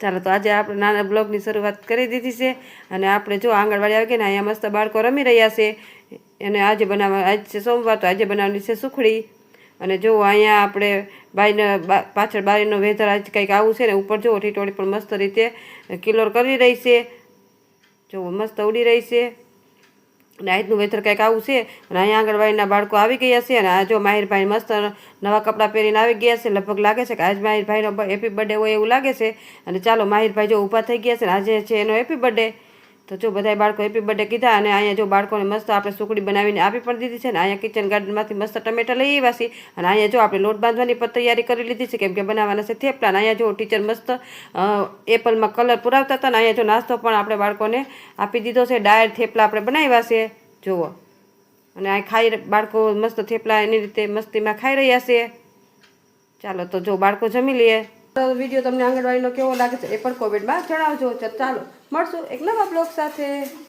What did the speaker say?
ચાલો તો આજે આપણે નાના બ્લોગની શરૂઆત કરી દીધી છે અને આપણે જો આંગણવાડી આવી ગઈ ને અહીંયા મસ્ત બાળકો રમી રહ્યા છે અને આજે આજ છે સોમવાર, તો આજે બનાવવાની છે સુખડી। અને જો અહીંયા આપણે બાઈને પાછળ બારીનો વેધર આજ કંઈક આવું છે ને, ઉપર જો ટીટોળી પણ મસ્ત રીતે કિલોર કરી રહી છે, જો મસ્ત ઉડી રહી છે અને આજનું વેધર કંઈક આવું છે। અને અહીંયા આંગણવાડીના બાળકો આવી ગયા છે અને આ જો માહિરભાઈ મસ્ત નવા કપડાં પહેરીને આવી ગયા છે। લગભગ લાગે છે કે આજ માહિરભાઈનો હેપી બર્થડે હોય એવું લાગે છે। અને ચાલો માહિરભાઈ જો ઊભા થઈ ગયા છે ને આજે છે એનો હેપી બર્થડે, તો જો બધાય બાળકો હેપી બર્થડે કીધા। અને અહીંયા જો બાળકોને મસ્ત આપણે સુખડી બનાવીને આપી પણ દીધી છે ને અહીંયા કિચન ગાર્ડનમાંથી મસ્ત ટમેટા લઈ આવ્યા છે અને અહીંયા જો આપણે લોટ બાંધવાની પણ તૈયારી કરી લીધી છે, કેમ કે બનાવવાના છે થેપલા। અને અહીંયા જો ટીચર મસ્ત એપલમાં કલર પુરાવતા હતા ને અહીંયા જો નાસ્તો પણ આપણે બાળકોને આપી દીધો છે, ડાયર થેપલા આપણે બનાવ્યા છે જુઓ। અને આ બાળકો મસ્ત થેપલા એની રીતે મસ્તીમાં ખાઈ રહ્યા છે। ચાલો તો જો બાળકો જમી લઈએ। વિડીયો તમને આંગણવાડીનો કેવો લાગે છે એ પણ કોમેન્ટમાં જણાવજો। ચાલો મળશું એક નવા બ્લોગ સાથે।